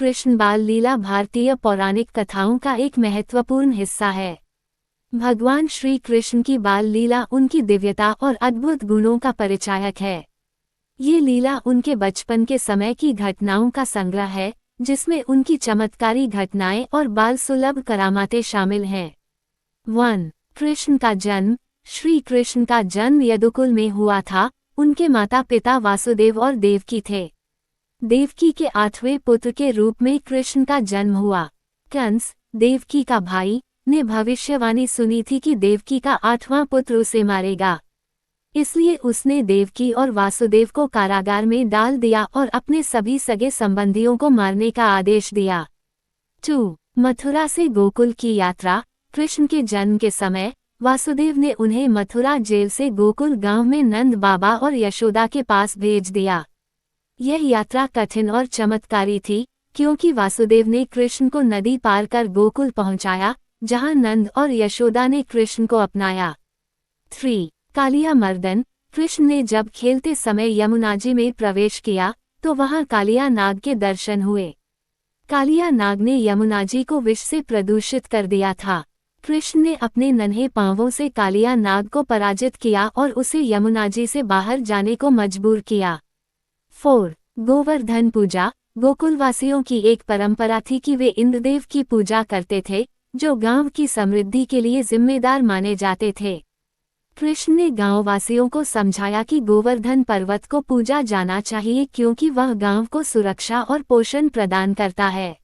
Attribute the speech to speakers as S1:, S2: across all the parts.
S1: कृष्ण बाल लीला भारतीय पौराणिक कथाओं का एक महत्वपूर्ण हिस्सा है। भगवान श्री कृष्ण की बाल लीला उनकी दिव्यता और अद्भुत गुणों का परिचायक है। ये लीला उनके बचपन के समय की घटनाओं का संग्रह है, जिसमें उनकी चमत्कारी घटनाएं और बाल सुलभ करामातें शामिल हैं। 1. कृष्ण का जन्म। श्री कृष्ण का जन्म यदुकुल में हुआ था। उनके माता पिता वासुदेव और देवकी थे। देवकी के 8वें पुत्र के रूप में कृष्ण का जन्म हुआ। कंस, देवकी का भाई, ने भविष्यवाणी सुनी थी कि देवकी का 8वां पुत्र उसे मारेगा। इसलिए उसने देवकी और वासुदेव को कारागार में डाल दिया और अपने सभी सगे संबंधियों को मारने का आदेश दिया। 2. मथुरा से गोकुल की यात्रा। कृष्ण के जन्म के समय वासुदेव ने उन्हें मथुरा जेल से गोकुल गांव में नंद बाबा और यशोदा के पास भेज दिया। यह यात्रा कठिन और चमत्कारी थी, क्योंकि वासुदेव ने कृष्ण को नदी पार कर गोकुल पहुंचाया, जहां नंद और यशोदा ने कृष्ण को अपनाया। 3. कालिया मर्दन। कृष्ण ने जब खेलते समय यमुनाजी में प्रवेश किया, तो वहां कालिया नाग के दर्शन हुए। कालिया नाग ने यमुनाजी को विष से प्रदूषित कर दिया था। कृष्ण ने अपने नन्हे पांवों से कालिया नाग को पराजित किया और उसे यमुनाजी से बाहर जाने को मजबूर किया। 4. गोवर्धन पूजा। गोकुलवासियों की एक परंपरा थी कि वे इंद्रदेव की पूजा करते थे, जो गांव की समृद्धि के लिए जिम्मेदार माने जाते थे। कृष्ण ने गांववासियों को समझाया कि गोवर्धन पर्वत को पूजा जाना चाहिए, क्योंकि वह गांव को सुरक्षा और पोषण प्रदान करता है।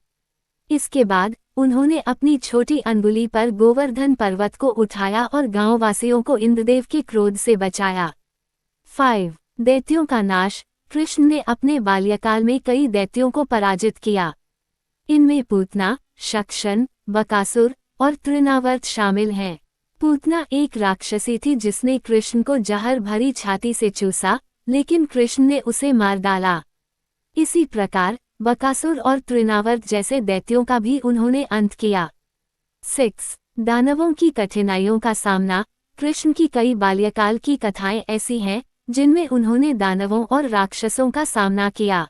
S1: इसके बाद उन्होंने अपनी छोटी अंगुली पर गोवर्धन पर्वत को उठाया और गांववासियों को इंद्रदेव के क्रोध से बचाया। 5. दैत्यों का नाश। कृष्ण ने अपने बाल्यकाल में कई दैत्यों को पराजित किया। इनमें पूतना, शक्षन, बकासुर और तृणावर्त शामिल हैं। पूतना एक राक्षसी थी जिसने कृष्ण को जहर भरी छाती से चूसा, लेकिन कृष्ण ने उसे मार डाला। इसी प्रकार बकासुर और तृणावर्त जैसे दैत्यों का भी उन्होंने अंत किया। 6. दानवों की कठिनाइयों का सामना। कृष्ण की कई बाल्यकाल की कथाएं ऐसी हैं, जिनमें उन्होंने दानवों और राक्षसों का सामना किया।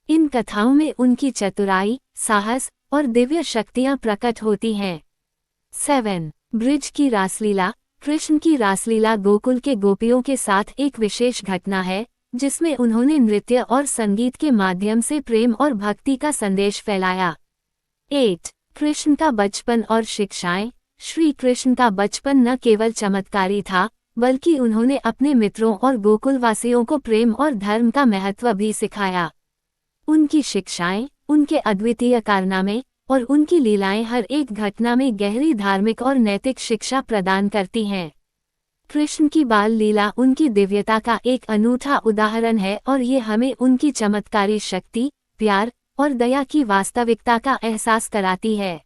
S1: इन कथाओं में उनकी चतुराई, साहस और दिव्य शक्तियां प्रकट होती हैं। 7. ब्रिज की रासलीला। कृष्ण की रासलीला गोकुल के गोपियों के साथ एक विशेष घटना है, जिसमें उन्होंने नृत्य और संगीत के माध्यम से प्रेम और भक्ति का संदेश फैलाया। 8. कृष्ण का बचपन और शिक्षाएं। श्री कृष्ण का बचपन न केवल चमत्कारी था, बल्कि उन्होंने अपने मित्रों और गोकुलवासियों को प्रेम और धर्म का महत्व भी सिखाया। उनकी शिक्षाएं, उनके अद्वितीय कारनामे और उनकी लीलाएं हर एक घटना में गहरी धार्मिक और नैतिक शिक्षा प्रदान करती हैं। कृष्ण की बाल लीला उनकी दिव्यता का एक अनूठा उदाहरण है और ये हमें उनकी चमत्कारी शक्ति, प्यार और दया की वास्तविकता का एहसास कराती है।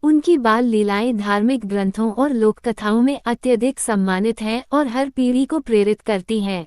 S1: उनकी बाल लीलाएं धार्मिक ग्रंथों और लोककथाओं में अत्यधिक सम्मानित हैं और हर पीढ़ी को प्रेरित करती हैं।